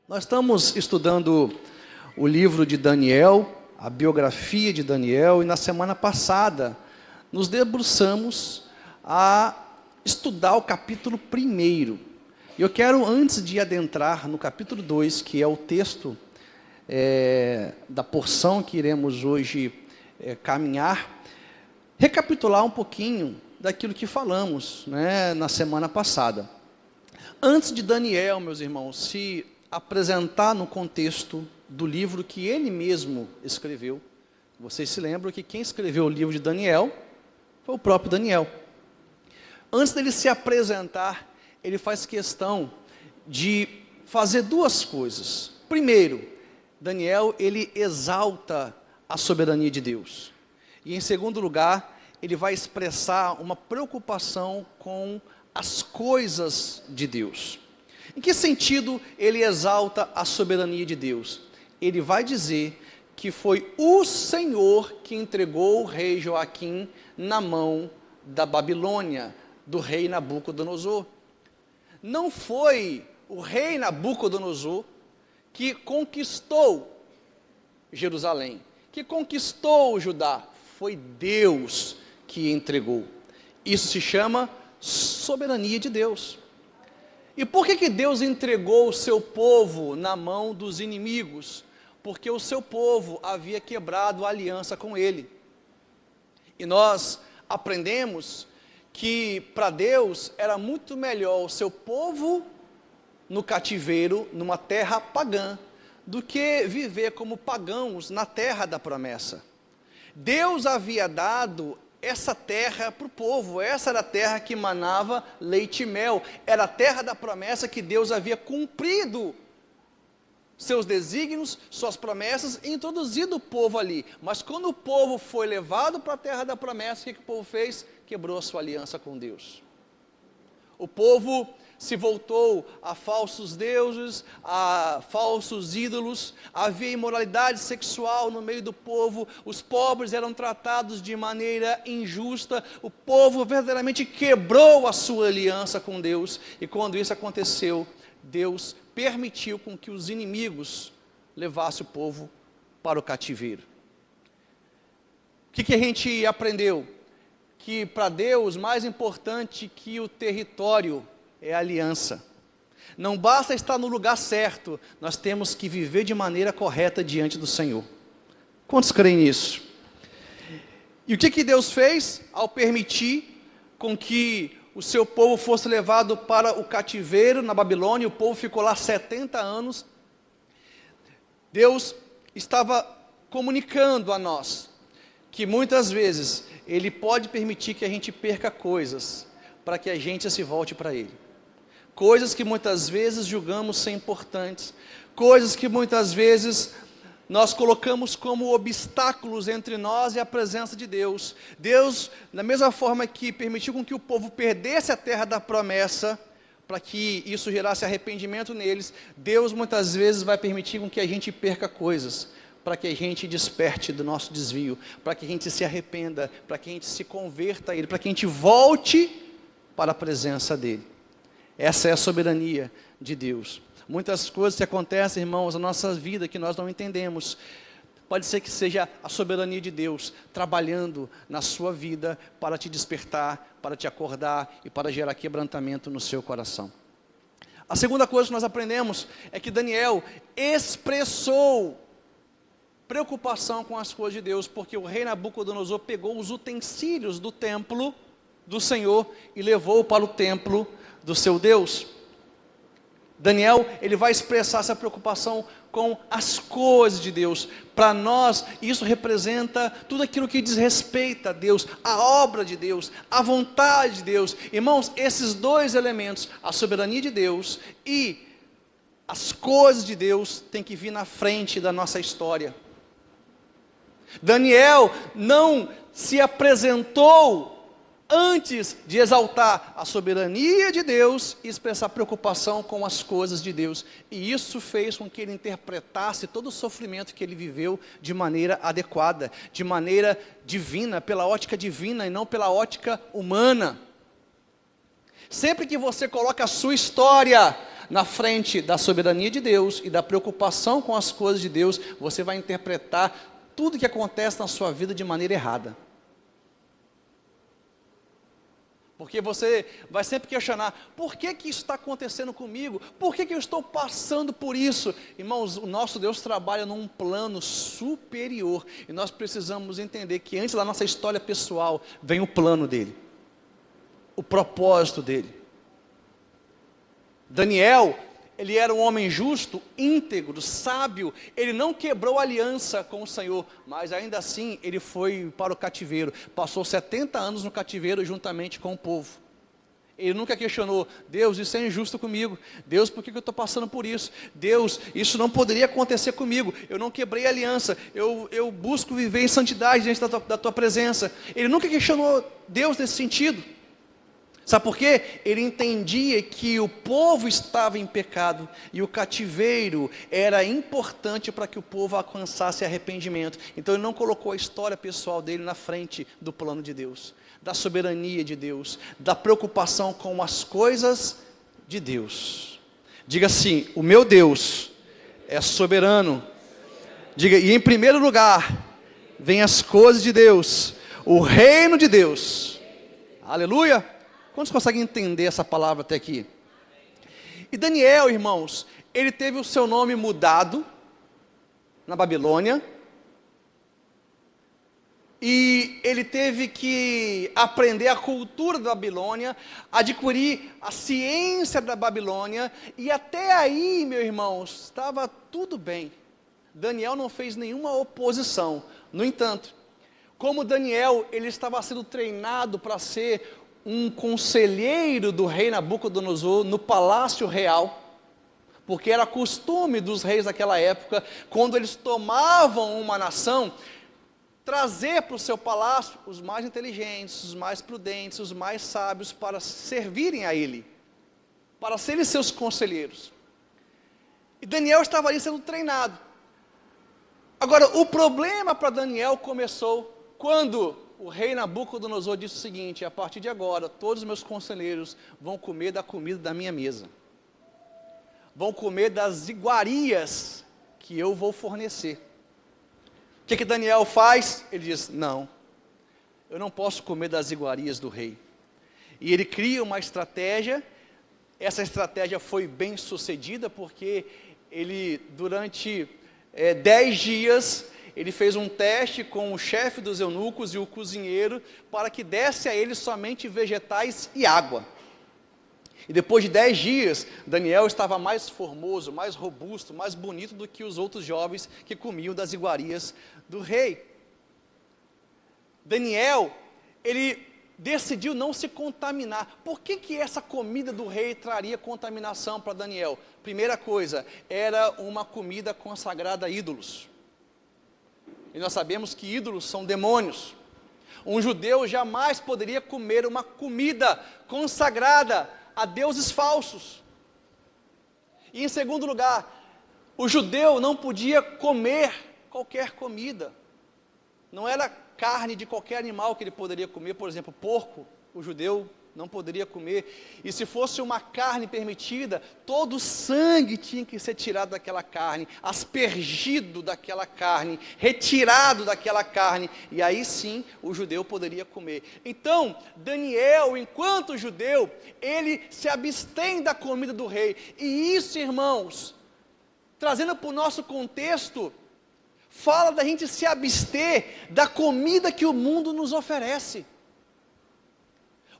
Nós estamos estudando o livro de Daniel, a biografia de Daniel, e na semana passada nos debruçamos a estudar o capítulo 1. Eu quero, antes de adentrar no capítulo 2, que é o texto da porção que iremos hoje caminhar, recapitular um pouquinho daquilo que falamos, na semana passada. Antes de Daniel, meus irmãos, se apresentar no contexto do livro que ele mesmo escreveu, vocês se lembram que quem escreveu o livro de Daniel foi o próprio Daniel. Antes dele se apresentar, ele faz questão de fazer duas coisas. Primeiro, Daniel, ele exalta a soberania de Deus. E em segundo lugar, ele vai expressar uma preocupação com as coisas de Deus. Em que sentido ele exalta a soberania de Deus? Ele vai dizer que foi o Senhor que entregou o rei Joaquim na mão da Babilônia, do rei Nabucodonosor. Não foi o rei Nabucodonosor que conquistou Jerusalém, que conquistou Judá. Foi Deus que entregou. Isso se chama soberania de Deus. E por que Deus entregou o seu povo na mão dos inimigos? Porque o seu povo havia quebrado a aliança com ele. E nós aprendemos que para Deus era muito melhor o seu povo no cativeiro, numa terra pagã, do que viver como pagãos na terra da promessa. Deus havia dado essa terra para o povo, essa era a terra que manava leite e mel, era a terra da promessa que Deus havia cumprido seus desígnios, suas promessas, e introduzido o povo ali. Mas quando o povo foi levado para a terra da promessa, o que o povo fez? Quebrou a sua aliança com Deus. O povo se voltou a falsos deuses, a falsos ídolos, havia imoralidade sexual no meio do povo, os pobres eram tratados de maneira injusta, o povo verdadeiramente quebrou a sua aliança com Deus, e quando isso aconteceu, Deus permitiu com que os inimigos levassem o povo para o cativeiro. O que a gente aprendeu? Que para Deus, mais importante que o território é a aliança. Não basta estar no lugar certo, nós temos que viver de maneira correta diante do Senhor. Quantos creem nisso? E o que Deus fez ao permitir com que o seu povo fosse levado para o cativeiro na Babilônia? O povo ficou lá 70 anos. Deus estava comunicando a nós que muitas vezes Ele pode permitir que a gente perca coisas para que a gente se volte para Ele. Coisas que muitas vezes julgamos ser importantes, coisas que muitas vezes nós colocamos como obstáculos entre nós e a presença de Deus. Deus, da mesma forma que permitiu com que o povo perdesse a terra da promessa, para que isso gerasse arrependimento neles, Deus muitas vezes vai permitir com que a gente perca coisas, para que a gente desperte do nosso desvio, para que a gente se arrependa, para que a gente se converta a Ele, para que a gente volte para a presença dEle. Essa é a soberania de Deus. Muitas coisas que acontecem, irmãos, na nossa vida que nós não entendemos. Pode ser que seja a soberania de Deus trabalhando na sua vida para te despertar, para te acordar e para gerar quebrantamento no seu coração. A segunda coisa que nós aprendemos é que Daniel expressou preocupação com as coisas de Deus, porque o rei Nabucodonosor pegou os utensílios do templo do Senhor e levou para o templo do seu Deus. Daniel, ele vai expressar essa preocupação com as coisas de Deus. Para nós, isso representa tudo aquilo que diz respeito a Deus, a obra de Deus, a vontade de Deus. Irmãos, esses dois elementos, a soberania de Deus e as coisas de Deus, têm que vir na frente da nossa história. Daniel não se apresentou antes de exaltar a soberania de Deus e expressar preocupação com as coisas de Deus. E isso fez com que ele interpretasse todo o sofrimento que ele viveu de maneira adequada, de maneira divina, pela ótica divina e não pela ótica humana. Sempre que você coloca a sua história na frente da soberania de Deus e da preocupação com as coisas de Deus, você vai interpretar tudo que acontece na sua vida de maneira errada. Porque você vai sempre questionar, por que isso está acontecendo comigo? Por que eu estou passando por isso? Irmãos, o nosso Deus trabalha num plano superior, e nós precisamos entender que antes da nossa história pessoal, vem o plano dele, o propósito dele. Daniel, ele era um homem justo, íntegro, sábio, ele não quebrou aliança com o Senhor, mas ainda assim ele foi para o cativeiro, passou 70 anos no cativeiro juntamente com o povo. Ele nunca questionou, Deus, isso é injusto comigo, Deus, por que eu estou passando por isso? Deus, isso não poderia acontecer comigo, eu não quebrei aliança, eu busco viver em santidade diante da tua presença. Ele nunca questionou Deus nesse sentido. Sabe por quê? Ele entendia que o povo estava em pecado e o cativeiro era importante para que o povo alcançasse arrependimento. Então ele não colocou a história pessoal dele na frente do plano de Deus, da soberania de Deus, da preocupação com as coisas de Deus. Diga assim, o meu Deus é soberano. Diga, e em primeiro lugar, vem as coisas de Deus, o reino de Deus. Aleluia! Quantos conseguem entender essa palavra até aqui? E Daniel, irmãos, ele teve o seu nome mudado na Babilônia, e ele teve que aprender a cultura da Babilônia, adquirir a ciência da Babilônia, e até aí, meus irmãos, estava tudo bem. Daniel não fez nenhuma oposição. No entanto, como Daniel, ele estava sendo treinado para ser um conselheiro do rei Nabucodonosor no palácio real, porque era costume dos reis daquela época, quando eles tomavam uma nação, trazer para o seu palácio os mais inteligentes, os mais prudentes, os mais sábios, para servirem a ele, para serem seus conselheiros. E Daniel estava ali sendo treinado. Agora, o problema para Daniel começou quando o rei Nabucodonosor disse o seguinte, a partir de agora, todos os meus conselheiros vão comer da comida da minha mesa. Vão comer das iguarias que eu vou fornecer. O que Daniel faz? Ele diz, não, eu não posso comer das iguarias do rei. E ele cria uma estratégia, essa estratégia foi bem sucedida, porque ele, durante 10 dias, ele fez um teste com o chefe dos eunucos e o cozinheiro, para que desse a ele somente vegetais e água. E depois de 10 dias, Daniel estava mais formoso, mais robusto, mais bonito do que os outros jovens que comiam das iguarias do rei. Daniel, ele decidiu não se contaminar. Por que essa comida do rei traria contaminação para Daniel? Primeira coisa, era uma comida consagrada a ídolos. E nós sabemos que ídolos são demônios. Um judeu jamais poderia comer uma comida consagrada a deuses falsos. E em segundo lugar, o judeu não podia comer qualquer comida. Não era carne de qualquer animal que ele poderia comer, por exemplo, porco, o judeu não poderia comer. E se fosse uma carne permitida, todo o sangue tinha que ser tirado daquela carne, aspergido daquela carne, retirado daquela carne, e aí sim o judeu poderia comer. Então, Daniel, enquanto judeu, ele se abstém da comida do rei. E isso, irmãos, trazendo para o nosso contexto, fala da gente se abster da comida que o mundo nos oferece.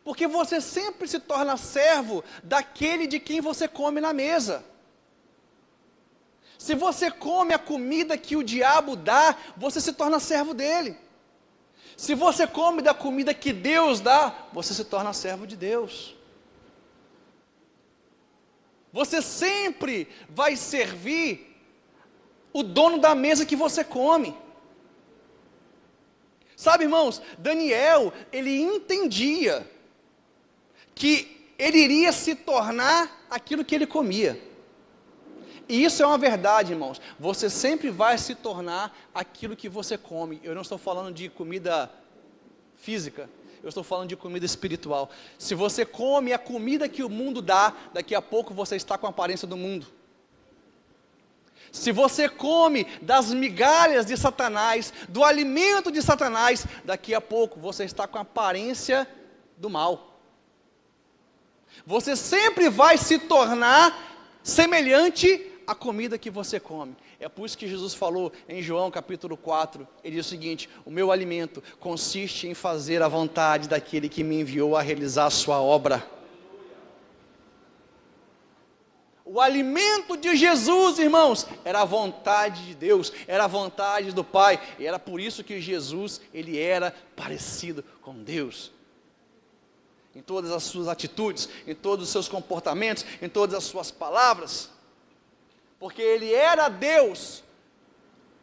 Porque você sempre se torna servo daquele de quem você come na mesa. Se você come a comida que o diabo dá, você se torna servo dele. Se você come da comida que Deus dá, você se torna servo de Deus. Você sempre vai servir o dono da mesa que você come. Sabe, irmãos, Daniel, ele entendia que ele iria se tornar aquilo que ele comia. E isso é uma verdade, irmãos. Você sempre vai se tornar aquilo que você come. Eu não estou falando de comida física. eu estou falando de comida espiritual. Se você come a comida que o mundo dá, daqui a pouco você está com a aparência do mundo. Se você come das migalhas de Satanás, do alimento de Satanás, daqui a pouco você está com a aparência do mal. Você sempre vai se tornar semelhante à comida que você come. É por isso que Jesus falou em João capítulo 4, ele diz o seguinte: o meu alimento consiste em fazer a vontade daquele que me enviou a realizar a sua obra. O alimento de Jesus, irmãos, era a vontade de Deus, era a vontade do Pai, e era por isso que Jesus, ele era parecido com Deus. Em todas as suas atitudes, em todos os seus comportamentos, em todas as suas palavras, porque ele era Deus,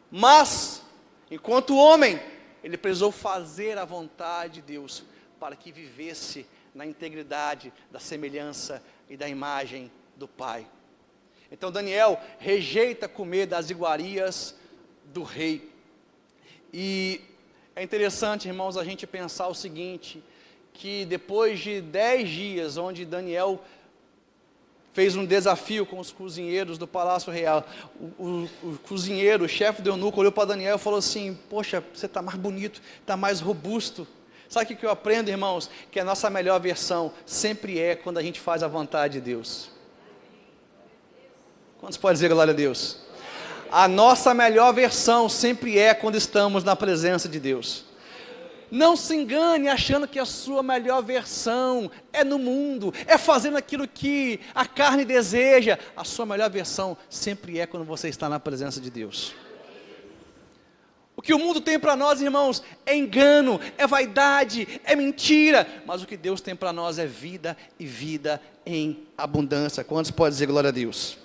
mas, enquanto homem, ele precisou fazer a vontade de Deus, para que vivesse na integridade da semelhança e da imagem do Pai. Então Daniel rejeita comer das iguarias do rei. E é interessante, irmãos, a gente pensar o seguinte, que depois de 10 dias, onde Daniel fez um desafio com os cozinheiros do Palácio Real, o cozinheiro, o chefe do eunuco, olhou para Daniel e falou assim: poxa, você está mais bonito, está mais robusto. Sabe o que eu aprendo, irmãos? Que a nossa melhor versão sempre é quando a gente faz a vontade de Deus. Quantos podem dizer glória a Deus? A nossa melhor versão sempre é quando estamos na presença de Deus. Não se engane achando que a sua melhor versão é no mundo, é fazendo aquilo que a carne deseja. A sua melhor versão sempre é quando você está na presença de Deus. O que o mundo tem para nós, irmãos, é engano, é vaidade, é mentira. Mas o que Deus tem para nós é vida e vida em abundância. Quantos podem dizer glória a Deus?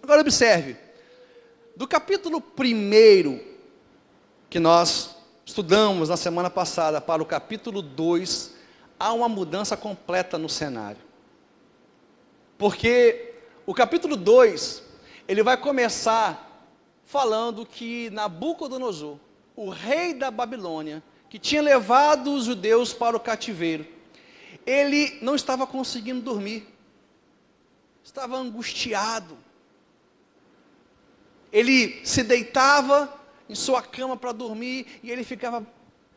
Agora observe, do capítulo 1 que nós estudamos na semana passada para o capítulo 2, há uma mudança completa no cenário. Porque o capítulo 2, ele vai começar falando que Nabucodonosor, o rei da Babilônia, que tinha levado os judeus para o cativeiro, ele não estava conseguindo dormir, estava angustiado. Ele se deitava em sua cama para dormir e ele ficava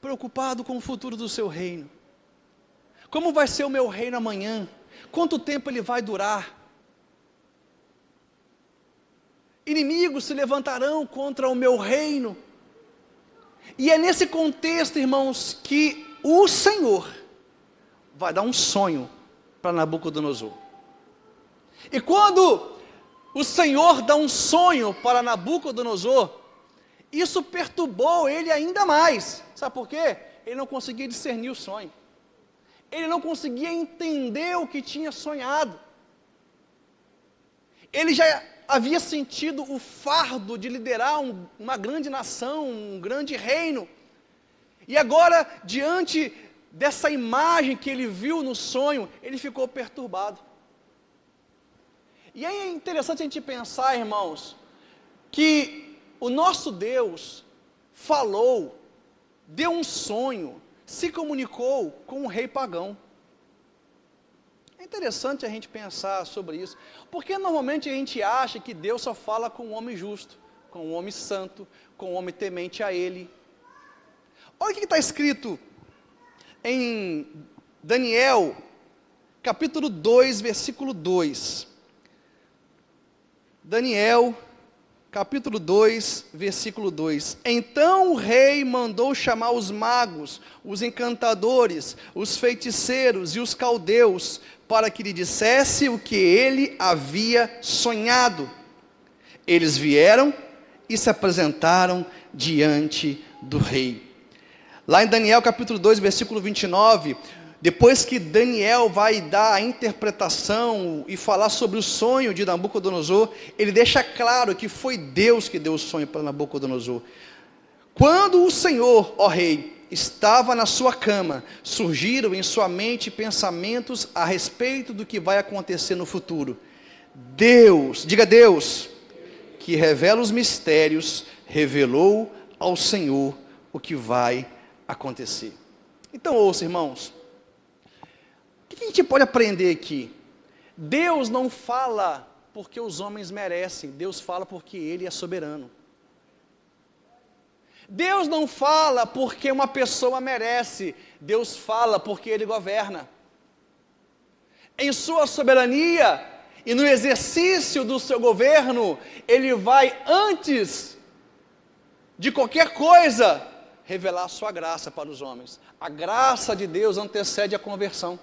preocupado com o futuro do seu reino. Como vai ser o meu reino amanhã? Quanto tempo ele vai durar? Inimigos se levantarão contra o meu reino. E é nesse contexto, irmãos, que o Senhor vai dar um sonho para Nabucodonosor. E quando o Senhor dá um sonho para Nabucodonosor, isso perturbou ele ainda mais. Sabe por quê? Ele não conseguia discernir o sonho. Ele não conseguia entender o que tinha sonhado. Ele já havia sentido o fardo de liderar uma grande nação, um grande reino. E agora, diante dessa imagem que ele viu no sonho, ele ficou perturbado. E é interessante a gente pensar, irmãos, que o nosso Deus falou, deu um sonho, se comunicou com um rei pagão. É interessante a gente pensar sobre isso, porque normalmente a gente acha que Deus só fala com um homem justo, com um homem santo, com um homem temente a Ele. Olha o que está escrito em Daniel, capítulo 2, versículo 2. Daniel, capítulo 2, versículo 2. Então o rei mandou chamar os magos, os encantadores, os feiticeiros e os caldeus, para que lhe dissesse o que ele havia sonhado. Eles vieram e se apresentaram diante do rei. Lá em Daniel capítulo 2, versículo 29, depois que Daniel vai dar a interpretação e falar sobre o sonho de Nabucodonosor, ele deixa claro que foi Deus que deu o sonho para Nabucodonosor. Quando o Senhor, ó rei, estava na sua cama, surgiram em sua mente pensamentos a respeito do que vai acontecer no futuro. Deus, diga Deus, que revela os mistérios, revelou ao Senhor o que vai acontecer. Então ouça, irmãos, o que a gente pode aprender aqui? Deus não fala porque os homens merecem, Deus fala porque Ele é soberano. Deus não fala porque uma pessoa merece, Deus fala porque Ele governa. Em sua soberania e no exercício do seu governo, Ele vai, antes de qualquer coisa, revelar a sua graça para os homens. A graça de Deus antecede a conversão.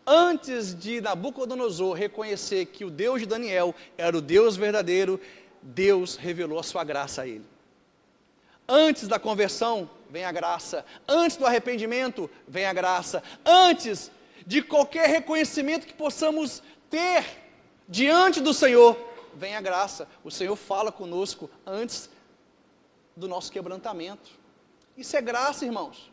Antes de Nabucodonosor reconhecer que o Deus de Daniel era o Deus verdadeiro, Deus revelou a sua graça a ele. Antes da conversão, vem a graça. Antes do arrependimento, vem a graça. Antes de qualquer reconhecimento que possamos ter diante do Senhor, vem a graça. O Senhor fala conosco antes do nosso quebrantamento. Isso é graça, irmãos.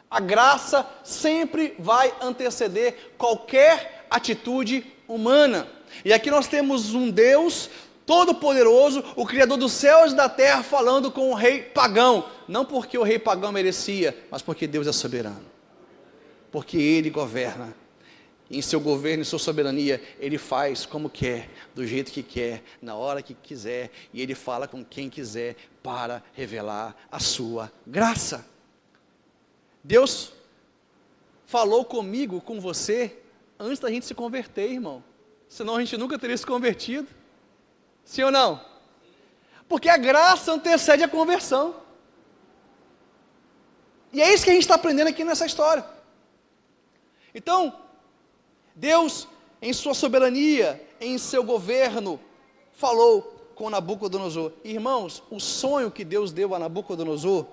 A graça sempre vai anteceder qualquer atitude humana. E aqui nós temos um Deus Todo-Poderoso, o Criador dos céus e da terra, falando com o rei pagão. Não porque o rei pagão merecia, mas porque Deus é soberano. Porque Ele governa. Em seu governo e sua soberania, Ele faz como quer, do jeito que quer, na hora que quiser. E Ele fala com quem quiser para revelar a sua graça. Deus falou comigo, com você, antes da gente se converter, irmão. Senão a gente nunca teria se convertido. Sim ou não? Porque a graça antecede a conversão. E é isso que a gente está aprendendo aqui nessa história. Então, Deus, em sua soberania, em seu governo, falou com Nabucodonosor. Irmãos, o sonho que Deus deu a Nabucodonosor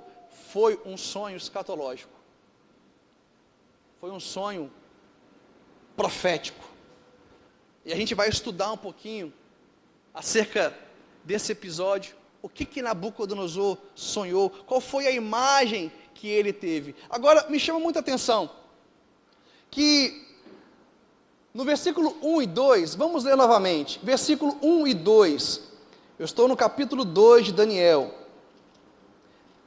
foi um sonho escatológico. Foi um sonho profético. E a gente vai estudar um pouquinho acerca desse episódio, o que Nabucodonosor sonhou, qual foi a imagem que ele teve. Agora, me chama muita atenção, que no versículo 1 e 2, vamos ler novamente, versículo 1 e 2, eu estou no capítulo 2 de Daniel,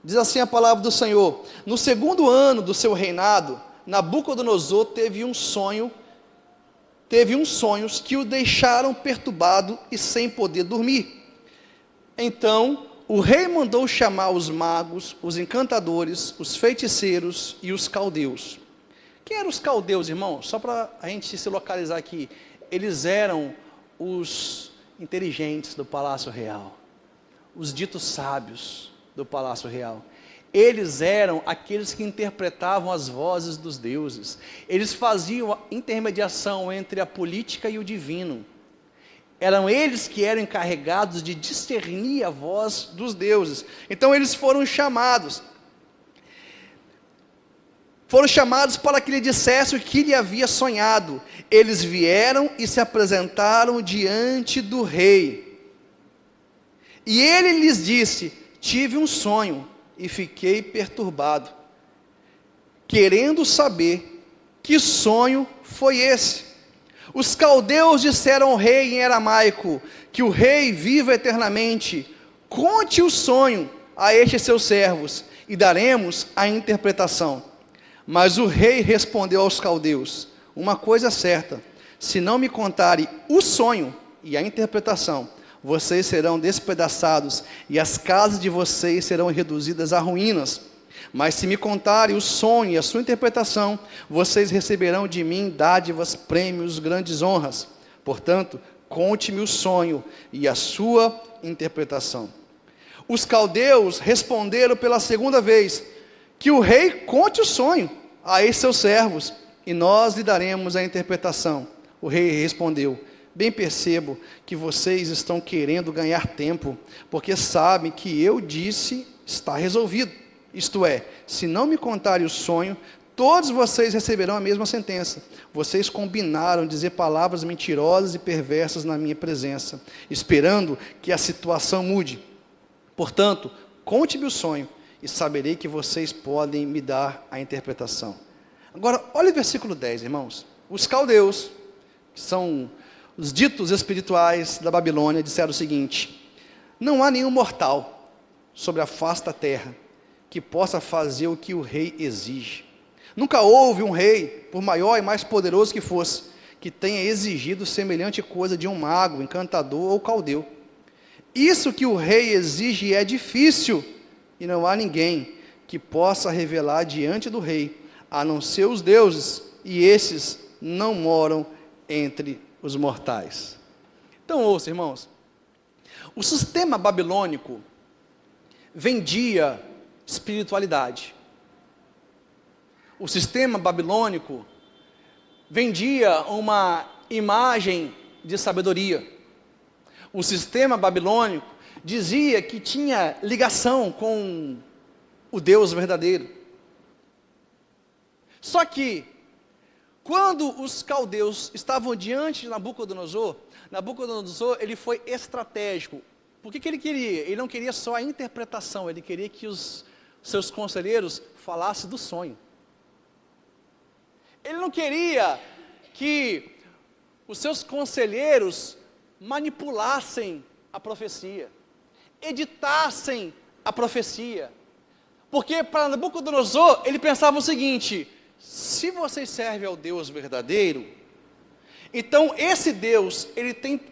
diz assim a palavra do Senhor: no segundo ano do seu reinado, Nabucodonosor teve sonhos que o deixaram perturbado e sem poder dormir. Então o rei mandou chamar os magos, os encantadores, os feiticeiros e os caldeus. Quem eram os caldeus, irmão? Só para a gente se localizar aqui. Eles eram os inteligentes do palácio real, os ditos sábios do palácio real. Eles eram aqueles que interpretavam as vozes dos deuses. Eles faziam a intermediação entre a política e o divino. Eram eles que eram encarregados de discernir a voz dos deuses. Então eles foram chamados para que lhe dissesse o que lhe havia sonhado. Eles vieram e se apresentaram diante do rei. E ele lhes disse: tive um sonho e fiquei perturbado, querendo saber que sonho foi esse. Os caldeus disseram ao rei em aramaico: que o rei viva eternamente, conte o sonho a estes seus servos, e daremos a interpretação. Mas o rei respondeu aos caldeus: uma coisa é certa, se não me contarem o sonho e a interpretação, vocês serão despedaçados, e as casas de vocês serão reduzidas a ruínas. Mas se me contarem o sonho e a sua interpretação, vocês receberão de mim dádivas, prêmios, grandes honras. Portanto, conte-me o sonho e a sua interpretação. Os caldeus responderam pela segunda vez: que o rei conte o sonho a esses seus servos, e nós lhe daremos a interpretação. O rei respondeu: bem percebo que vocês estão querendo ganhar tempo, porque sabem que eu disse está resolvido. Isto é, se não me contarem o sonho, todos vocês receberão a mesma sentença. Vocês combinaram dizer palavras mentirosas e perversas na minha presença, esperando que a situação mude. Portanto, conte-me o sonho, e saberei que vocês podem me dar a interpretação. Agora, olha o versículo 10, irmãos. Os caldeus, que são os ditos espirituais da Babilônia, disseram o seguinte: não há nenhum mortal sobre a face da terra que possa fazer o que o rei exige. Nunca houve um rei, por maior e mais poderoso que fosse, que tenha exigido semelhante coisa de um mago, encantador ou caldeu. Isso que o rei exige é difícil, e não há ninguém que possa revelar diante do rei, a não ser os deuses, e esses não moram entre os mortais. Então ouça, irmãos, o sistema babilônico vendia espiritualidade. O sistema babilônico vendia uma imagem de sabedoria. O sistema babilônico dizia que tinha ligação com o Deus verdadeiro. Só que, quando os caldeus estavam diante de Nabucodonosor, ele foi estratégico. Por que ele queria? Ele não queria só a interpretação, ele queria que os seus conselheiros falassem do sonho. Ele não queria que os seus conselheiros manipulassem a profecia, editassem a profecia. Porque para Nabucodonosor, ele pensava o seguinte: se vocês servem ao Deus verdadeiro, então esse Deus,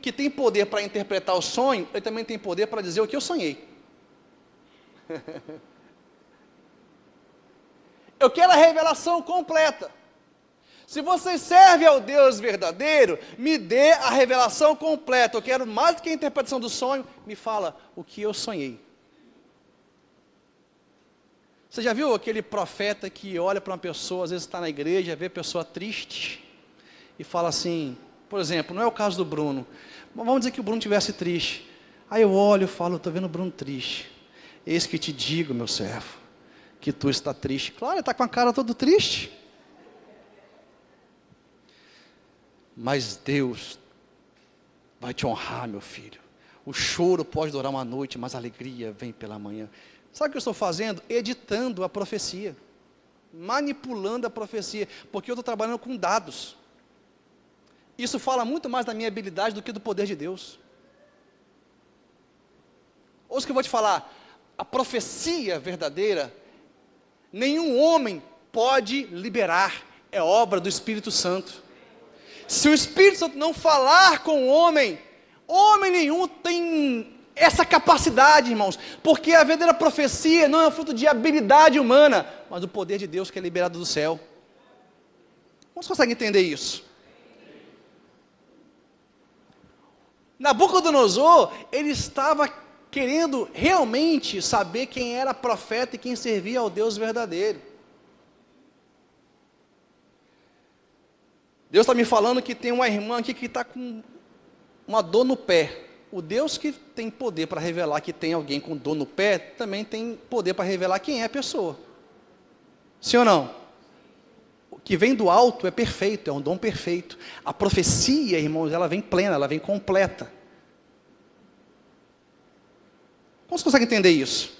que tem poder para interpretar o sonho, ele também tem poder para dizer o que eu sonhei. Eu quero a revelação completa. Se você serve ao Deus verdadeiro, me dê a revelação completa. Eu quero mais do que a interpretação do sonho, me fala o que eu sonhei. Você já viu aquele profeta que olha para uma pessoa, às vezes está na igreja, vê a pessoa triste, e fala assim, por exemplo, não é o caso do Bruno, mas vamos dizer que o Bruno estivesse triste. Aí eu olho e falo, estou vendo o Bruno triste. Eis que te digo, meu servo, que tu está triste. Claro, ele está com a cara todo triste. Mas Deus vai te honrar, meu filho. O choro pode durar uma noite, mas a alegria vem pela manhã. Sabe o que eu estou fazendo? Editando a profecia, manipulando a profecia, porque eu estou trabalhando com dados. Isso fala muito mais da minha habilidade do que do poder de Deus. Ouça o que eu vou te falar, a profecia verdadeira, nenhum homem pode liberar, é obra do Espírito Santo. Se o Espírito Santo não falar com o homem nenhum tem essa capacidade, irmãos, porque a verdadeira profecia não é um fruto de habilidade humana, mas do poder de Deus que é liberado do céu. Você consegue entender isso? Nabucodonosor, ele estava querendo realmente saber quem era profeta e quem servia ao Deus verdadeiro. Deus está me falando que tem uma irmã aqui que está com uma dor no pé. O Deus que tem poder para revelar que tem alguém com dor no pé, também tem poder para revelar quem é a pessoa. Sim ou não? O que vem do alto é perfeito, é um dom perfeito. A profecia, irmãos, ela vem plena, ela vem completa. Como você consegue entender isso?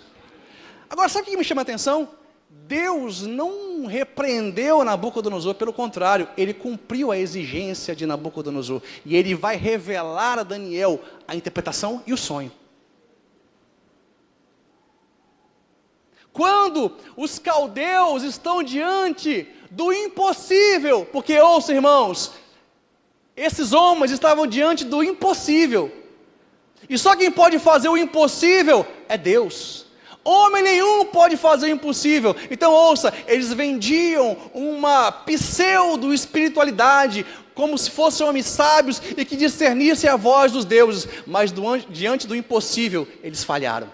Agora, sabe o que me chama a atenção? Deus não repreendeu Nabucodonosor, pelo contrário, ele cumpriu a exigência de Nabucodonosor, e ele vai revelar a Daniel a interpretação e o sonho. Quando os caldeus estão diante do impossível, porque ouça, irmãos, esses homens estavam diante do impossível, e só quem pode fazer o impossível é Deus. Homem nenhum pode fazer o impossível. Então ouça, eles vendiam uma pseudo-espiritualidade, como se fossem homens sábios e que discernissem a voz dos deuses, mas diante do impossível, eles falharam.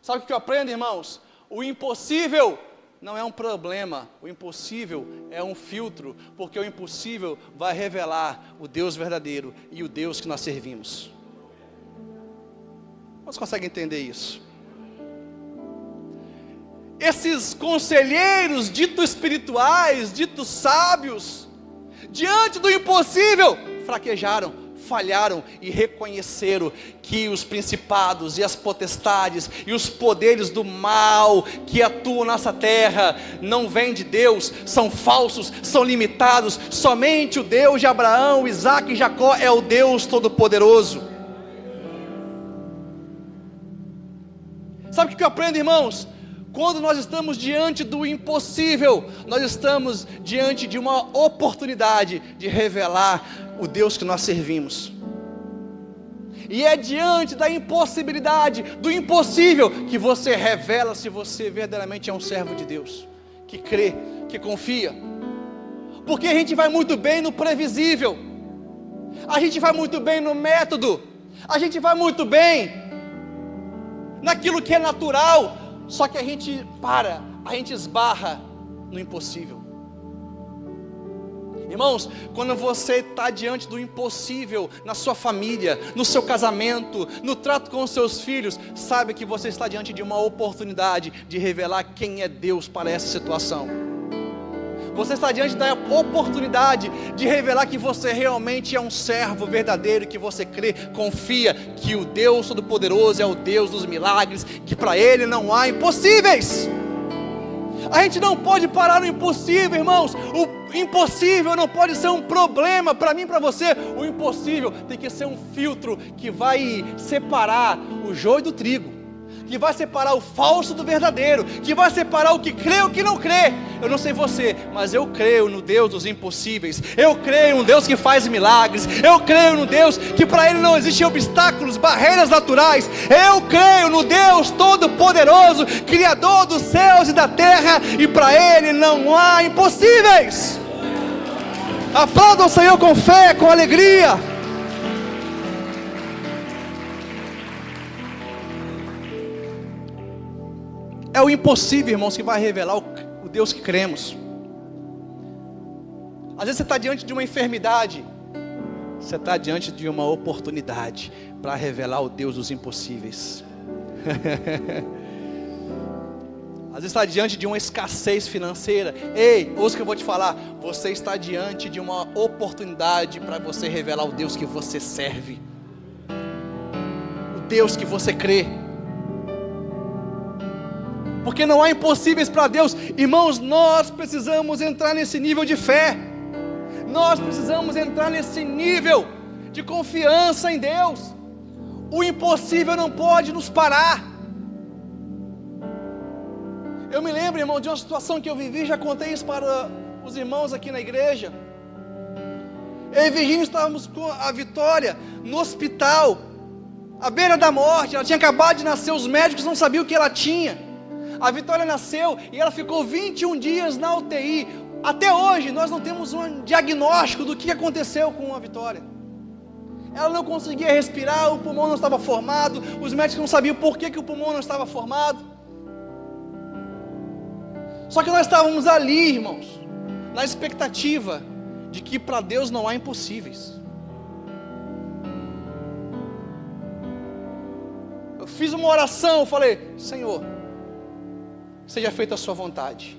Sabe o que eu aprendo, irmãos? O impossível não é um problema, o impossível é um filtro, porque o impossível vai revelar o Deus verdadeiro e o Deus que nós servimos. Você consegue entender isso? Esses conselheiros ditos espirituais, ditos sábios, diante do impossível, fraquejaram, falharam e reconheceram que os principados e as potestades e os poderes do mal que atuam nessa terra não vêm de Deus, são falsos, são limitados. Somente o Deus de Abraão, Isaque e Jacó é o Deus Todo-Poderoso. Sabe o que eu aprendo, irmãos? Quando nós estamos diante do impossível, nós estamos diante de uma oportunidade de revelar o Deus que nós servimos. E é diante da impossibilidade, do impossível, que você revela se você verdadeiramente é um servo de Deus, que crê, que confia. Porque a gente vai muito bem no previsível, a gente vai muito bem no método, a gente vai muito bem naquilo que é natural, só que a gente esbarra no impossível. Irmãos, quando você está diante do impossível, na sua família, no seu casamento, no trato com os seus filhos, sabe que você está diante de uma oportunidade de revelar quem é Deus para essa situação. Você está diante da oportunidade de revelar que você realmente é um servo verdadeiro, que você crê, confia que o Deus Todo-Poderoso é o Deus dos milagres, que para Ele não há impossíveis. A gente não pode parar no impossível, irmãos. O impossível não pode ser um problema para mim e para você. O impossível tem que ser um filtro que vai separar o joio do trigo, que vai separar o falso do verdadeiro, que vai separar o que crê e o que não crê. Eu não sei você, mas eu creio no Deus dos impossíveis. Eu creio no Deus que faz milagres. Eu creio no Deus que para Ele não existem obstáculos, barreiras naturais. Eu creio no Deus Todo-Poderoso, Criador dos céus e da terra, e para Ele não há impossíveis. Aplauda o Senhor com fé, com alegria. É o impossível, irmãos, que vai revelar o Deus que cremos. Às vezes você está diante de uma enfermidade, você está diante de uma oportunidade para revelar o Deus dos impossíveis. Às vezes está diante de uma escassez financeira. Ei, ouça o que eu vou te falar. Você está diante de uma oportunidade para você revelar o Deus que você serve, o Deus que você crê. Porque não há impossíveis para Deus. Irmãos, nós precisamos entrar nesse nível de fé. Nós precisamos entrar nesse nível de confiança em Deus. O impossível não pode nos parar. Eu me lembro, irmão, de uma situação que eu vivi. Já contei isso para os irmãos aqui na igreja. Eu e Virgínia estávamos com a Vitória no hospital, à beira da morte. Ela tinha acabado de nascer. Os médicos não sabiam o que ela tinha. A Vitória nasceu e ela ficou 21 dias na UTI. Até hoje nós não temos um diagnóstico do que aconteceu com a Vitória. Ela não conseguia respirar, o pulmão não estava formado. Os médicos não sabiam por que o pulmão não estava formado. Só que nós estávamos ali, irmãos, na expectativa de que para Deus não há impossíveis. Eu fiz uma oração, eu falei: Senhor, seja feita a sua vontade,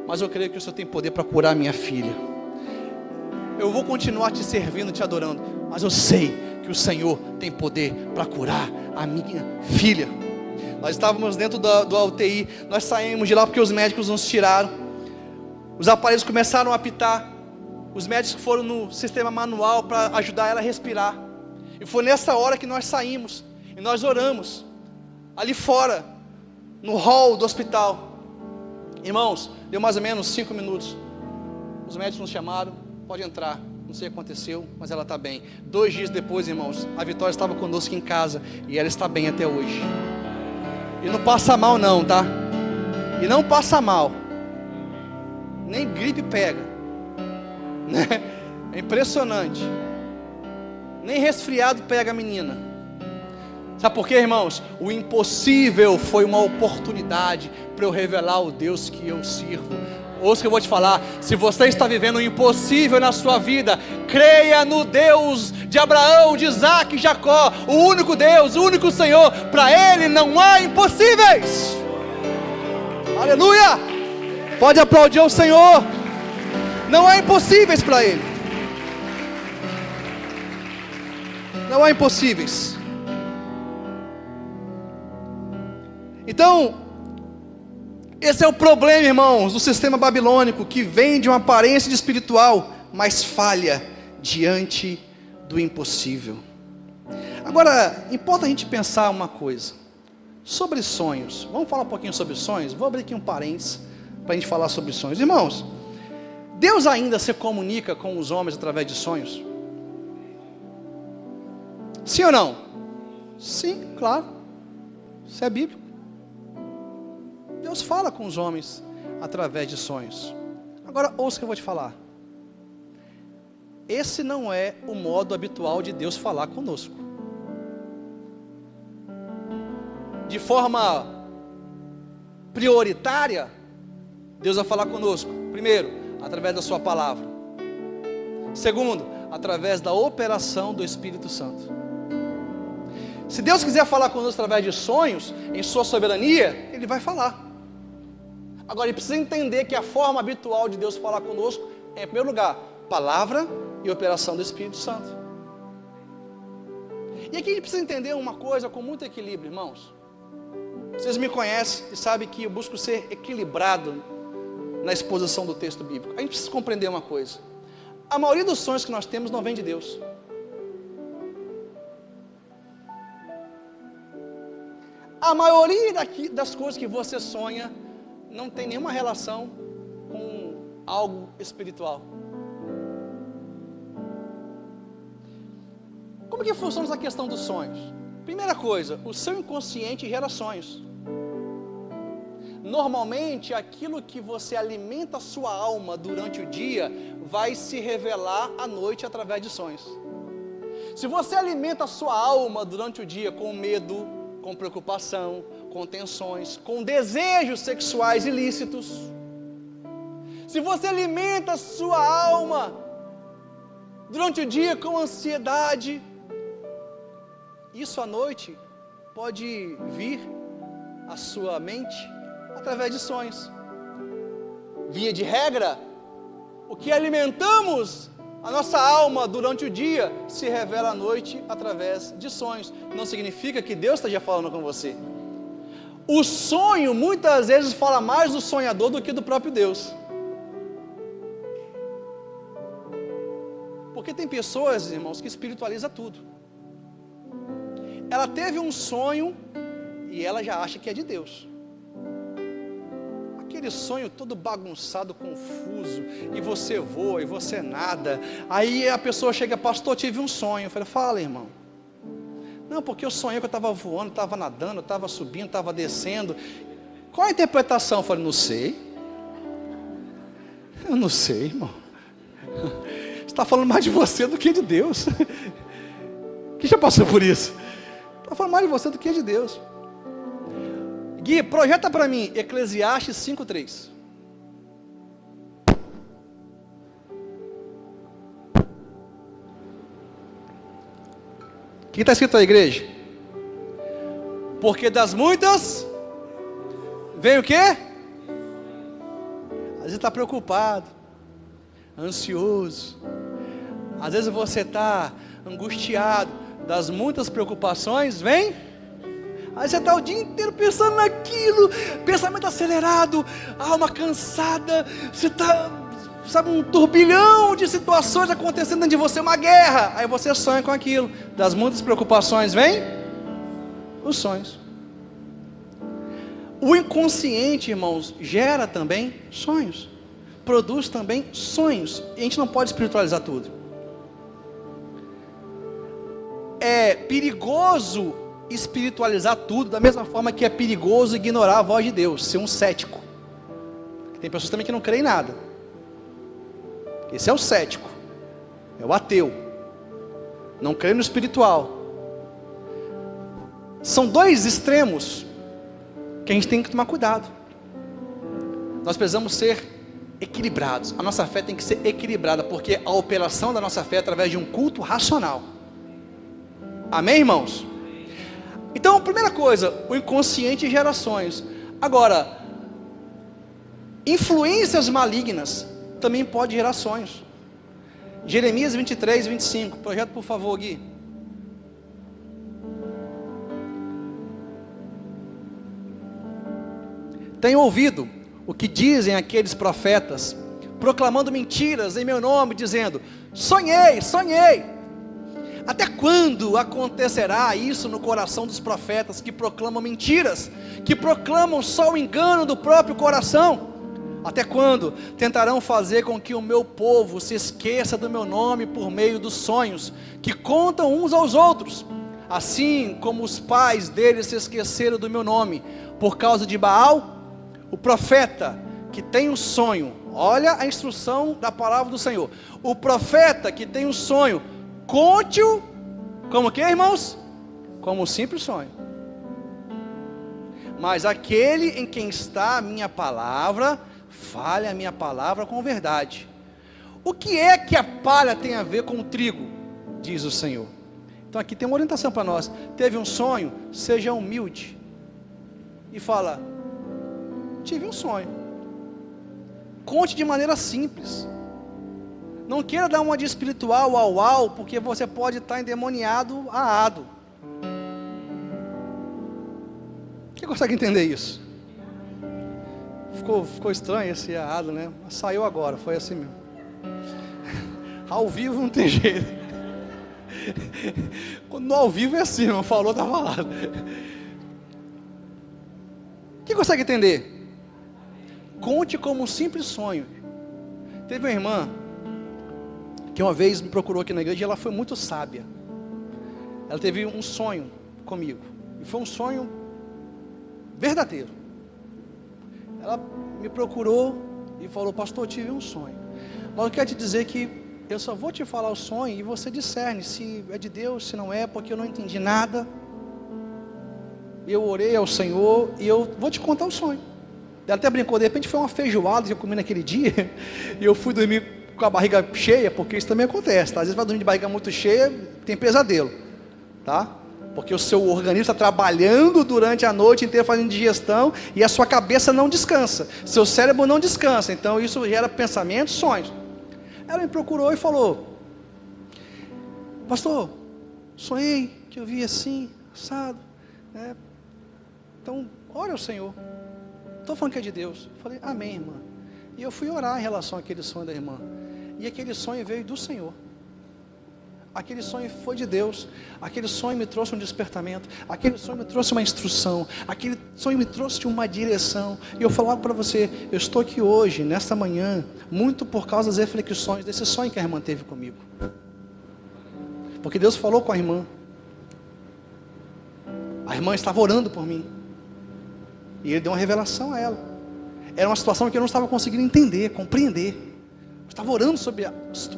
mas eu creio que o Senhor tem poder para curar a minha filha. Eu vou continuar te servindo, te adorando, mas eu sei que o Senhor tem poder para curar a minha filha. Nós estávamos dentro do UTI, nós saímos de lá porque os médicos nos tiraram. Os aparelhos começaram a apitar. Os médicos foram no sistema manual para ajudar ela a respirar. E foi nessa hora que nós saímos e nós oramos ali fora, no hall do hospital. Irmãos, deu mais ou menos 5 minutos. Os médicos nos chamaram: pode entrar. Não sei o que aconteceu, mas ela está bem. 2 dias depois, irmãos, a Vitória estava conosco em casa e ela está bem até hoje. E não passa mal não, tá? E não passa mal. Nem gripe pega, né? É impressionante. Nem resfriado pega a menina. Sabe por quê, irmãos? O impossível foi uma oportunidade para eu revelar o Deus que eu sirvo. Ouça o que eu vou te falar. Se você está vivendo o impossível na sua vida, creia no Deus de Abraão, de Isaac e Jacó. O único Deus, o único Senhor. Para Ele não há impossíveis. Aleluia! Pode aplaudir o Senhor. Não há impossíveis para Ele. Não há impossíveis. Então, esse é o problema, irmãos, do sistema babilônico, que vem de uma aparência de espiritual, mas falha diante do impossível. Agora, importa a gente pensar uma coisa. Sobre sonhos, vamos falar um pouquinho sobre sonhos? Vou abrir aqui um parênteses para a gente falar sobre sonhos. Irmãos, Deus ainda se comunica com os homens através de sonhos? Sim ou não? Sim, claro. Isso é bíblico. Deus fala com os homens através de sonhos. Agora, ouça o que eu vou te falar. Esse não é o modo habitual de Deus falar conosco. De forma prioritária, Deus vai falar conosco. Primeiro, através da sua palavra. Segundo, através da operação do Espírito Santo. Se Deus quiser falar conosco através de sonhos, em sua soberania, Ele vai falar. Agora, Ele precisa entender que a forma habitual de Deus falar conosco é, em primeiro lugar, palavra e operação do Espírito Santo. E aqui a gente precisa entender uma coisa com muito equilíbrio, irmãos. Vocês me conhecem e sabem que eu busco ser equilibrado na exposição do texto bíblico. A gente precisa compreender uma coisa. A maioria dos sonhos que nós temos não vem de Deus. A maioria das coisas que você sonha não tem nenhuma relação com algo espiritual. Como que funciona essa questão dos sonhos? Primeira coisa, o seu inconsciente gera sonhos. Normalmente, aquilo que você alimenta a sua alma durante o dia, vai se revelar à noite através de sonhos. Se você alimenta a sua alma durante o dia com medo, com preocupação, com tensões, com desejos sexuais ilícitos, se você alimenta a sua alma durante o dia com ansiedade, isso à noite pode vir à sua mente através de sonhos. Via de regra, o que alimentamos a nossa alma durante o dia se revela à noite através de sonhos. Não significa que Deus esteja falando com você. O sonho muitas vezes fala mais do sonhador do que do próprio Deus. Porque tem pessoas, irmãos, que espiritualizam tudo. Ela teve um sonho e ela já acha que é de Deus. Aquele sonho todo bagunçado, confuso, e você voa e você nada. Aí a pessoa chega, pastor, tive um sonho. Eu falei, fala, irmão. Não, porque eu sonhei que eu estava voando, estava nadando, estava subindo, estava descendo. Qual a interpretação? Eu falei, não sei. Eu não sei, irmão. Você está falando mais de você do que de Deus. Quem já passou por isso? Está falando mais de você do que de Deus. Gui, projeta para mim Eclesiastes 5:3. O que está escrito aí, igreja? Porque das muitas vem o quê? Às vezes está preocupado, ansioso. Às vezes você está angustiado. Das muitas preocupações vem. Aí você está o dia inteiro pensando naquilo, pensamento acelerado, alma cansada, você está, sabe, um turbilhão de situações acontecendo dentro de você, uma guerra. Aí você sonha com aquilo. Das muitas preocupações vem os sonhos. O inconsciente, irmãos, gera também sonhos, produz também sonhos. E a gente não pode espiritualizar tudo. É perigoso espiritualizar tudo, da mesma forma que é perigoso ignorar a voz de Deus, ser um cético. Tem pessoas também que não creem em nada. Esse é o cético, é o ateu, não crê no espiritual. São dois extremos que a gente tem que tomar cuidado. Nós precisamos ser equilibrados. A nossa fé tem que ser equilibrada, porque a operação da nossa fé é através de um culto racional. Amém, irmãos? Então, primeira coisa, o inconsciente gera sonhos. Agora, influências malignas também podem gerar sonhos. Jeremias 23:25, projeto por favor, Gui. Tenho ouvido o que dizem aqueles profetas, proclamando mentiras em meu nome, dizendo, sonhei, sonhei. Até quando acontecerá isso no coração dos profetas que proclamam mentiras, que proclamam só o engano do próprio coração? Até quando tentarão fazer com que o meu povo se esqueça do meu nome por meio dos sonhos que contam uns aos outros, assim como os pais deles se esqueceram do meu nome por causa de Baal? O profeta que tem um sonho, olha a instrução da palavra do Senhor, o profeta que tem um sonho, conte-o como que, irmãos? Como um simples sonho. Mas aquele em quem está a minha palavra, fale a minha palavra com verdade. O que é que a palha tem a ver com o trigo? Diz o Senhor. Então aqui tem uma orientação para nós. Teve um sonho? Seja humilde e fala: tive um sonho. Conte de maneira simples. Não queira dar uma de espiritual uau, porque você pode estar endemoniado a ado. Quem consegue entender isso? Ficou estranho esse ado, né? Saiu agora, foi assim mesmo. Ao vivo não tem jeito. Quando no ao vivo é assim, não falou, está falado. Quem consegue entender? Conte como um simples sonho. Teve uma irmã que uma vez me procurou aqui na igreja e ela foi muito sábia. Ela teve um sonho comigo, e foi um sonho verdadeiro. Ela me procurou e falou: pastor, eu tive um sonho, mas eu quero te dizer que eu só vou te falar o sonho e você discerne se é de Deus, se não é, porque eu não entendi nada. Eu orei ao Senhor e eu vou te contar o sonho. Ela até brincou, de repente foi uma feijoada que eu comi naquele dia e eu fui dormir com a barriga cheia, porque isso também acontece, tá? Às vezes vai dormir de barriga muito cheia, tem pesadelo, tá? Porque o seu organismo está trabalhando durante a noite inteira fazendo digestão e a sua cabeça não descansa, seu cérebro não descansa, então isso gera pensamentos, sonhos. Ela me procurou e falou: pastor, sonhei que eu vi assim, assado, né? Então, ora ao Senhor. Estou falando que é de Deus. Eu falei: amém, irmã. E eu fui orar em relação àquele sonho da irmã. E aquele sonho veio do Senhor. Aquele sonho foi de Deus. Aquele sonho me trouxe um despertamento. Aquele sonho me trouxe uma instrução. Aquele sonho me trouxe uma direção. E eu falava para você: eu estou aqui hoje, nesta manhã, muito por causa das reflexões desse sonho que a irmã teve comigo. Porque Deus falou com a irmã. A irmã estava orando por mim. E Ele deu uma revelação a ela. Era uma situação que eu não estava conseguindo entender, compreender. Eu estava orando sobre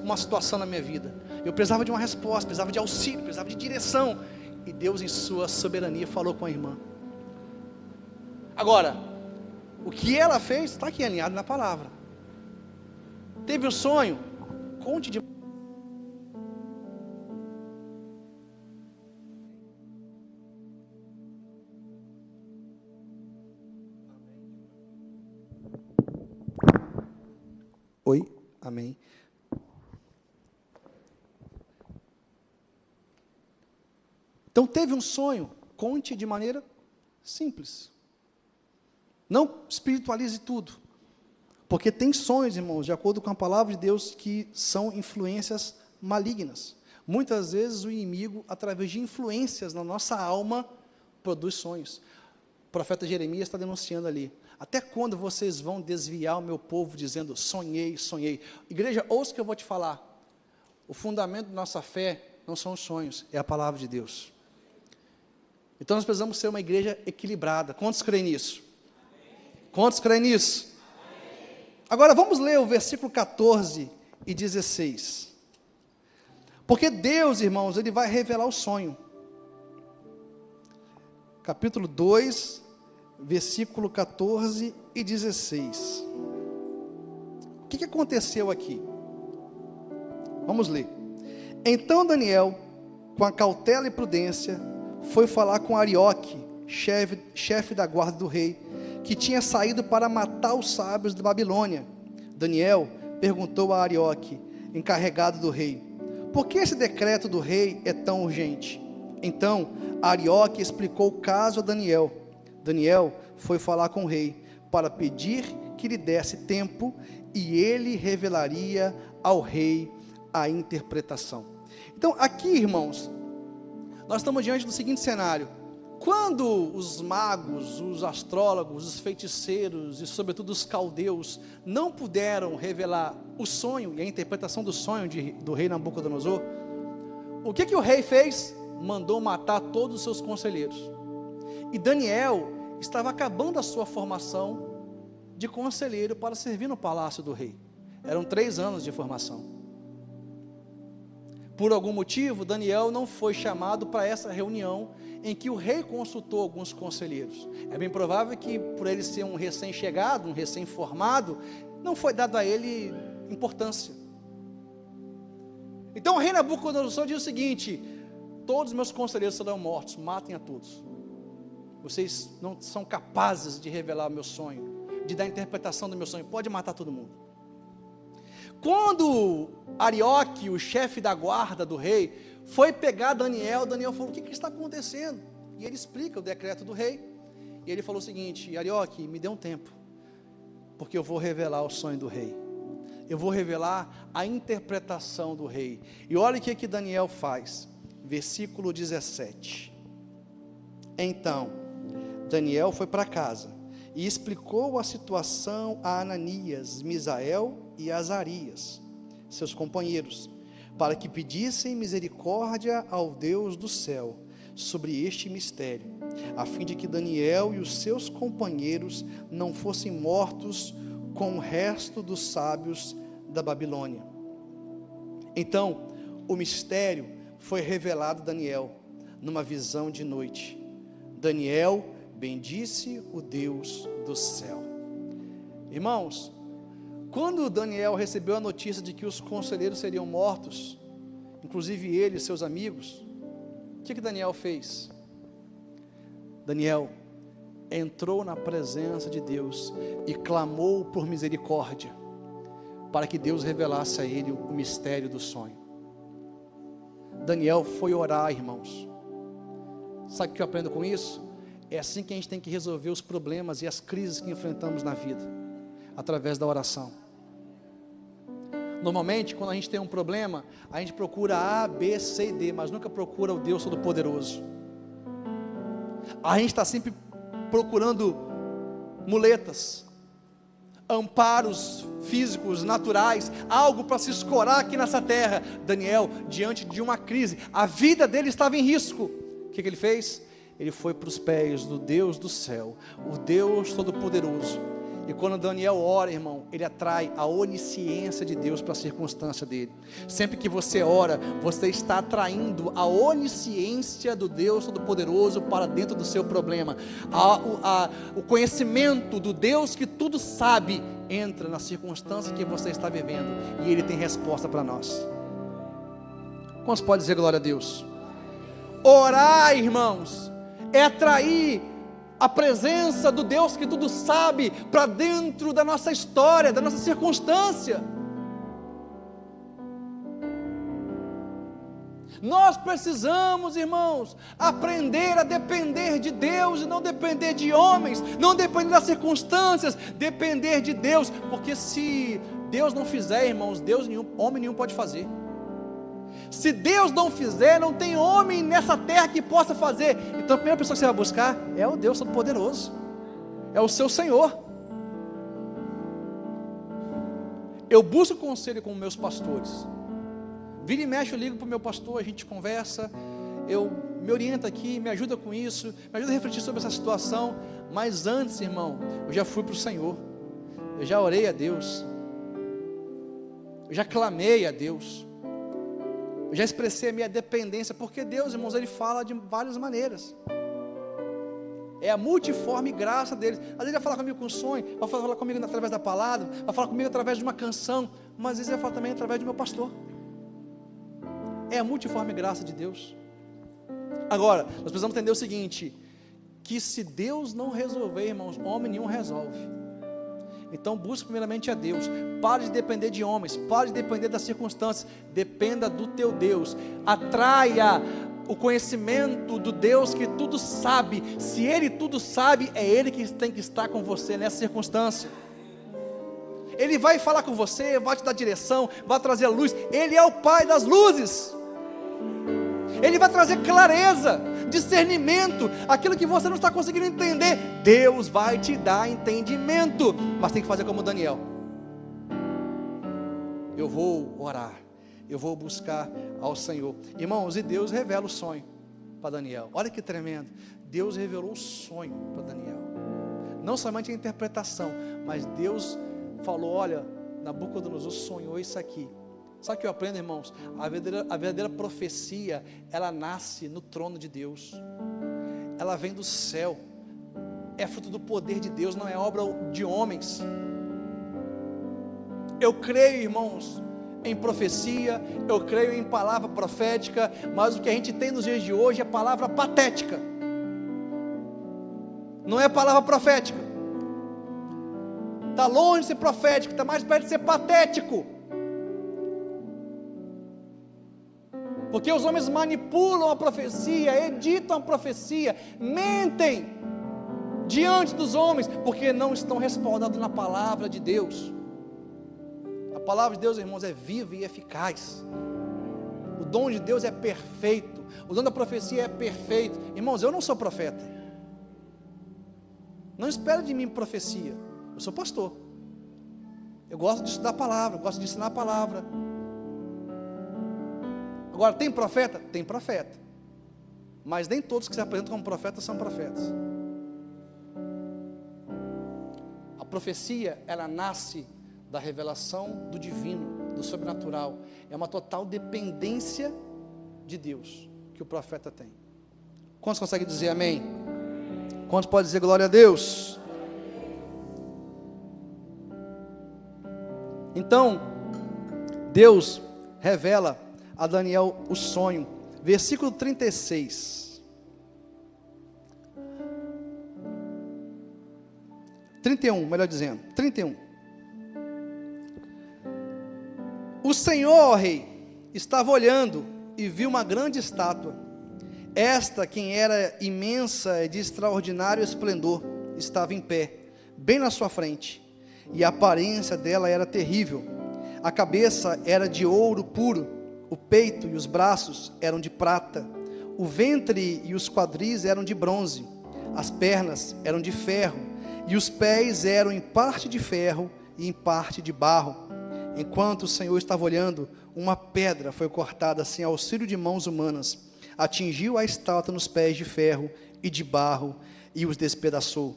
uma situação na minha vida. Eu precisava de uma resposta, precisava de auxílio, precisava de direção. E Deus, em sua soberania, falou com a irmã. Agora, o que ela fez está aqui alinhado na palavra. Teve um sonho? Conte de... Oi, amém. Então teve um sonho, conte de maneira simples. Não espiritualize tudo. Porque tem sonhos, irmãos, de acordo com a palavra de Deus, que são influências malignas. Muitas vezes o inimigo, através de influências na nossa alma, produz sonhos. O profeta Jeremias está denunciando ali: até quando vocês vão desviar o meu povo dizendo sonhei, sonhei? Igreja, ouça o que eu vou te falar. O fundamento da nossa fé não são os sonhos, é a palavra de Deus. Então nós precisamos ser uma igreja equilibrada. Quantos creem nisso? Quantos creem nisso? Agora vamos ler o versículo 14 e 16. Porque Deus, irmãos, Ele vai revelar o sonho. Capítulo 2, versículo 14 e 16. O que aconteceu aqui? Vamos ler. Então Daniel, com a cautela e prudência, foi falar com Arioque, chefe da guarda do rei, que tinha saído para matar os sábios da Babilônia. Daniel perguntou a Arioque, encarregado do rei: por que esse decreto do rei é tão urgente? Então Arioque explicou o caso a Daniel. Daniel foi falar com o rei para pedir que lhe desse tempo, e ele revelaria ao rei a interpretação. Então, aqui, irmãos, nós estamos diante do seguinte cenário: quando os magos, os astrólogos, os feiticeiros e sobretudo os caldeus não puderam revelar o sonho e a interpretação do sonho do rei Nabucodonosor, o que o rei fez? Mandou matar todos os seus conselheiros. E Daniel estava acabando a sua formação de conselheiro para servir no palácio do rei. Eram 3 anos de formação. Por algum motivo, Daniel não foi chamado para essa reunião em que o rei consultou alguns conselheiros. É bem provável que, por ele ser um recém-chegado, um recém-formado, não foi dado a ele importância. Então o rei Nabucodonosor diz o seguinte: todos os meus conselheiros serão mortos, matem a todos. Vocês não são capazes de revelar o meu sonho, de dar a interpretação do meu sonho, pode matar todo mundo. Quando Arioque, o chefe da guarda do rei, foi pegar Daniel falou: o que está acontecendo? E ele explica o decreto do rei, e ele falou o seguinte: Arioque, me dê um tempo, porque eu vou revelar o sonho do rei, eu vou revelar a interpretação do rei. E olha o que Daniel faz, versículo 17, então Daniel foi para casa, e explicou a situação a Ananias, Misael e Azarias, seus companheiros, para que pedissem misericórdia ao Deus do céu sobre este mistério, a fim de que Daniel e os seus companheiros não fossem mortos com o resto dos sábios da Babilônia. Então, o mistério foi revelado a Daniel numa visão de noite. Daniel bendisse o Deus do céu. Irmãos, quando Daniel recebeu a notícia de que os conselheiros seriam mortos, inclusive ele e seus amigos, o que Daniel fez? Daniel entrou na presença de Deus e clamou por misericórdia, para que Deus revelasse a ele o mistério do sonho. Daniel foi orar, irmãos. Sabe o que eu aprendo com isso? É assim que a gente tem que resolver os problemas e as crises que enfrentamos na vida, através da oração. Normalmente, quando a gente tem um problema, a gente procura A, B, C e D, mas nunca procura o Deus Todo-Poderoso. A gente está sempre procurando muletas, amparos físicos, naturais, algo para se escorar aqui nessa terra. Daniel, diante de uma crise, a vida dele estava em risco. O que ele fez? Ele foi para os pés do Deus do céu, o Deus Todo-Poderoso. E quando Daniel ora, irmão, ele atrai a onisciência de Deus para a circunstância dele. Sempre que você ora, você está atraindo a onisciência do Deus Todo-Poderoso para dentro do seu problema. O conhecimento do Deus que tudo sabe entra na circunstância que você está vivendo, e Ele tem resposta para nós. Quantos podem dizer glória a Deus? Orar, irmãos, é atrair a presença do Deus que tudo sabe para dentro da nossa história, da nossa circunstância. Nós precisamos, irmãos, aprender a depender de Deus e não depender de homens, não depender das circunstâncias, depender de Deus, porque se Deus não fizer, irmãos, homem nenhum pode fazer. Se Deus não fizer, não tem homem nessa terra que possa fazer. Então a primeira pessoa que você vai buscar é o Deus Todo-Poderoso, é o seu Senhor. Eu busco conselho com meus pastores. Vira e mexe, eu ligo para o meu pastor, a gente conversa, me orienta aqui, me ajuda com isso, me ajuda a refletir sobre essa situação. Mas antes, irmão, eu já fui para o Senhor, eu já orei a Deus, eu já clamei a Deus, eu já expressei a minha dependência, porque Deus, irmãos, Ele fala de várias maneiras. É a multiforme graça dele. Às vezes Ele vai falar comigo com sonho, vai falar comigo através da palavra, vai falar comigo através de uma canção, mas às vezes Ele vai falar também através do meu pastor. É a multiforme graça de Deus. Agora, nós precisamos entender o seguinte, que se Deus não resolver, irmãos, homem nenhum resolve. Então busque primeiramente a Deus. Pare de depender de homens, pare de depender das circunstâncias, dependa do teu Deus. Atraia o conhecimento do Deus que tudo sabe. Se Ele tudo sabe, é Ele que tem que estar com você nessa circunstância. Ele vai falar com você, vai te dar direção, vai trazer a luz. Ele é o Pai das luzes. Ele vai trazer clareza, discernimento, aquilo que você não está conseguindo entender, Deus vai te dar entendimento, mas tem que fazer como Daniel. Eu vou orar, eu vou buscar ao Senhor. Irmãos, e Deus revela o sonho para Daniel. Olha que tremendo, Deus revelou o sonho para Daniel, não somente a interpretação, mas Deus falou: olha, Nabucodonosor sonhou isso aqui. Sabe o que eu aprendo, irmãos? A verdadeira profecia, ela nasce no trono de Deus, ela vem do céu, é fruto do poder de Deus, não é obra de homens. Eu creio, irmãos, em profecia, eu creio em palavra profética, mas o que a gente tem nos dias de hoje é palavra patética, não é palavra profética. Está longe de ser profético, está mais perto de ser patético, porque os homens manipulam a profecia, editam a profecia, mentem diante dos homens, porque não estão respaldados na palavra de Deus. A palavra de Deus, irmãos, é viva e eficaz. O dom de Deus é perfeito, o dom da profecia é perfeito. Irmãos, eu não sou profeta, não espere de mim profecia, eu sou pastor, eu gosto de estudar a palavra, eu gosto de ensinar a palavra. Agora, tem profeta? Tem profeta, mas nem todos que se apresentam como profetas são profetas. A profecia, ela nasce da revelação do divino, do sobrenatural, é uma total dependência de Deus que o profeta tem. Quantos conseguem dizer amém? Quantos podem dizer glória a Deus? Então, Deus revela a Daniel o sonho, versículo 36, 31, melhor dizendo, 31. O Senhor, ó rei, estava olhando e viu uma grande estátua. Esta, quem era imensa e de extraordinário esplendor, estava em pé, bem na sua frente, e a aparência dela era terrível. A cabeça era de ouro puro, o peito e os braços eram de prata, o ventre e os quadris eram de bronze, as pernas eram de ferro, e os pés eram em parte de ferro e em parte de barro. Enquanto o Senhor estava olhando, uma pedra foi cortada sem auxílio de mãos humanas, atingiu a estátua nos pés de ferro e de barro e os despedaçou.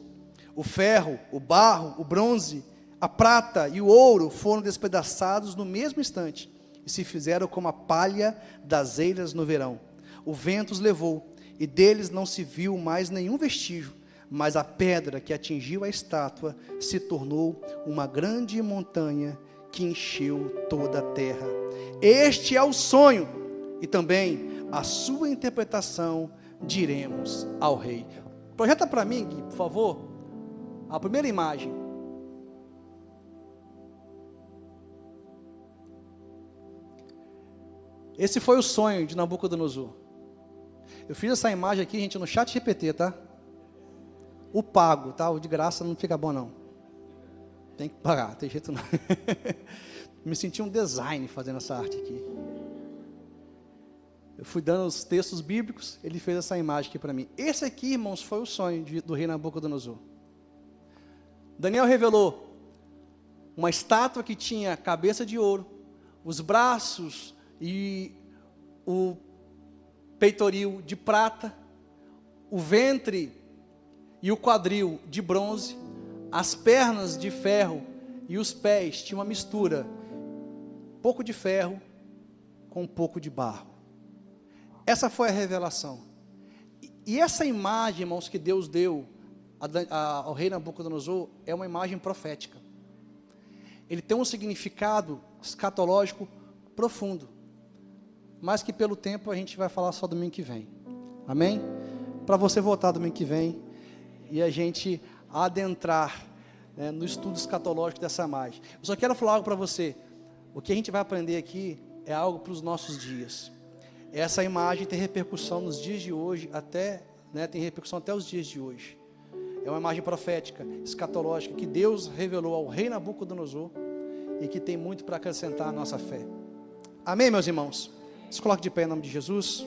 O ferro, o barro, o bronze, a prata e o ouro foram despedaçados no mesmo instante, e se fizeram como a palha das eiras no verão. O vento os levou, e deles não se viu mais nenhum vestígio, mas a pedra que atingiu a estátua se tornou uma grande montanha que encheu toda a terra. Este é o sonho, e também a sua interpretação diremos ao rei. Projeta para mim, Gui, por favor, a primeira imagem. Esse foi o sonho de Nabucodonosor. Eu fiz essa imagem aqui, gente, no chat GPT, tá? O pago, tá? O de graça não fica bom, não. Tem que pagar, tem jeito não. Me senti um design fazendo essa arte aqui. Eu fui dando os textos bíblicos, ele fez essa imagem aqui para mim. Esse aqui, irmãos, foi o sonho do rei Nabucodonosor. Daniel revelou uma estátua que tinha cabeça de ouro, os braços e o peitoril de prata, o ventre e o quadril de bronze, as pernas de ferro e os pés tinham uma mistura, pouco de ferro com um pouco de barro. Essa foi a revelação. E essa imagem, irmãos, que Deus deu ao rei Nabucodonosor, é uma imagem profética. Ele tem um significado escatológico profundo, mas que pelo tempo a gente vai falar só domingo que vem. Amém? Para você voltar domingo que vem e a gente adentrar, né, no estudo escatológico dessa imagem. Eu só quero falar algo para você. O que a gente vai aprender aqui é algo para os nossos dias. Essa imagem tem repercussão nos dias de hoje, tem repercussão até os dias de hoje. É uma imagem profética, escatológica, que Deus revelou ao rei Nabucodonosor e que tem muito para acrescentar à nossa fé. Amém, meus irmãos? Se coloque de pé em nome de Jesus.